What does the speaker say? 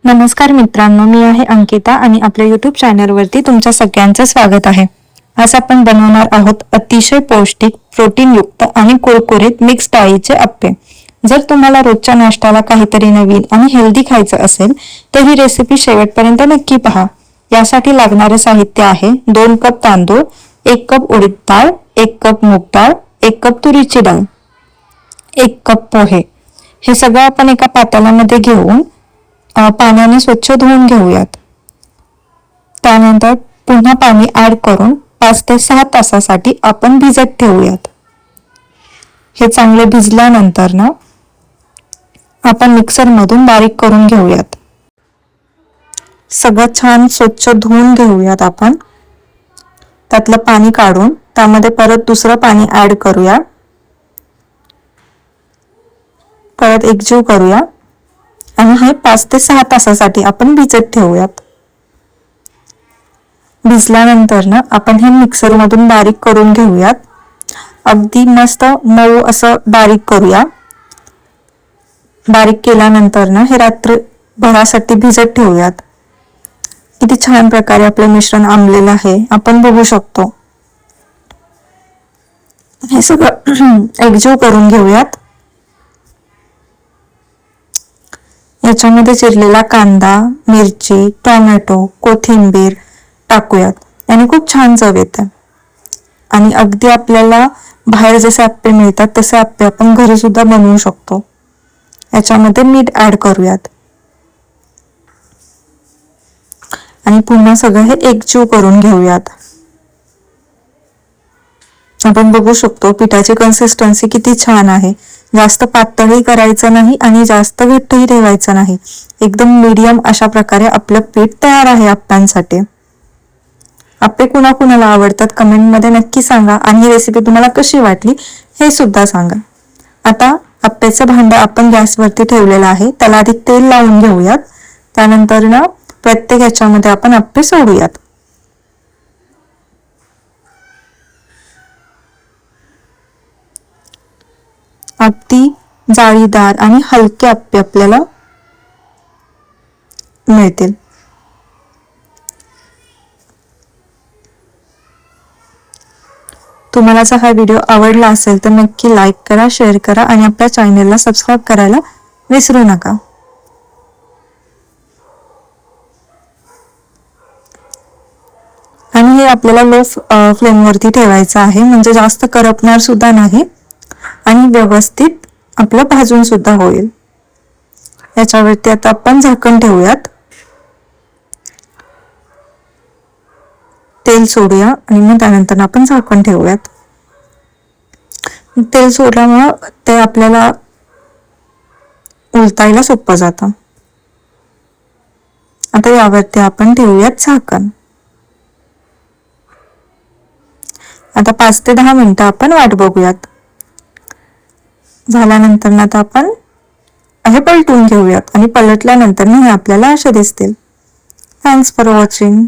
नमस्कार मित्रांनो, मी आहे अंकिता आणि आपल्या यूट्यूब चॅनलवरती तुमच्या सगळ्यांचं स्वागत आहे. आज आपण बनवणार आहोत अतिशय पौष्टिक, प्रोटीनयुक्त आणि कुरकुरीत मिक्स डाळीचे अप्पे. जर तुम्हाला रोजच्या नाश्त्याला काहीतरी नवीन आणि हेल्दी खायचं असेल तर ही रेसिपी शेवटपर्यंत नक्की पहा. यासाठी लागणारे साहित्य आहे 2 कप तांदूळ, 1 कप उडीद डाळ, 1 कप मूग डाळ, 1 कप तुरीची डाळ, 1 कप पोहे. हे सगळं आपण एका पातेल्यामध्ये घेऊन पाण्याने स्वच्छ धुवून घेऊयात. त्यानंतर पुन्हा पाणी ऍड करून 5 ते 6 तासासाठी आपण भिजत ठेवूयात. हे चांगले भिजल्यानंतर ना आपण मिक्सर मधून बारीक करून घेऊयात. सगळं छान स्वच्छ धुवून घेऊयात. आपण त्यातलं पाणी काढून त्यामध्ये परत दुसरं पाणी ऍड करूया. परत एकजीव करूया आणि हे 5 ते 6 तासासाठी आपण भिजत ठेवूयात. भिजल्यानंतर ना आपण हे मिक्सर मधून बारीक करून घेऊयात. अगदी मस्त मऊ असं बारीक करूया. बारीक केल्यानंतर ना हे रात्रभरासाठी भिजत ठेवूयात. किती छान प्रकारे आपलं मिश्रण आंबलेलं आहे आपण बघू शकतो. हे सगळं एकजीव करून घेऊयात. याच्यामध्ये चिरलेला कांदा, मिरची, टोमॅटो, कोथिंबीर टाकूयात. याने खूप छान चव येते आणि अगदी आपल्याला बाहेर जसे अप्पे मिळतात तसे अप्पे आपण घरी सुद्धा बनवू शकतो. याच्यामध्ये मीठ ऍड करूयात आणि पुन्हा सगळं हे एकजीव करून घेऊयात. आपण बघू शकतो पिठाची कन्सिस्टन्सी किती छान आहे. जास्त पातळही करायचं नाही आणि जास्त घट्टही ठेवायचं नाही. एकदम मीडियम अशा प्रकारे आपलं पीठ तयार आहे अप्प्यांसाठी. अप्पे कुणाकुणाला आवडतात कमेंट मध्ये नक्की सांगा आणि ही रेसिपी तुम्हाला कशी वाटली हे सुद्धा सांगा. आता अप्प्याचं भांडं आपण गॅसवरती ठेवलेलं आहे. त्याला आधी तेल लावून घेऊयात. त्यानंतर ना प्रत्येक ह्याच्यामध्ये आपण अप्पे सोडूयात. अगदी जाळीदार आणि हलके अप्पे आपल्याला मिळतील. तुम्हाला जर हा व्हिडिओ आवडला असेल तर नक्की लाईक करा, शेअर करा आणि आपल्या चॅनलला सबस्क्राईब करायला विसरू नका. आणि हे आपल्याला लो फ्लेम वरती ठेवायचं आहे म्हणजे जास्त करपणार सुद्धा नाही आणि व्यवस्थित आपलं भाजून सुद्धा होईल. याच्यावरती आता आपण झाकण ठेवूयात. तेल सोडूया आणि मग त्यानंतर आपण झाकण ठेवूयात. तेल सोडल्यामुळं ते आपल्याला उलटायला सोपं जातं. आता यावरती आपण ठेवूयात झाकण. आता 5 ते 10 मिनिटं आपण वाट बघूयात. झाल्यानंतर ना आता आपण हे पलटून घेऊयात आणि पलटल्यानंतर हे आपल्याला असे दिसतील. Thanks for watching.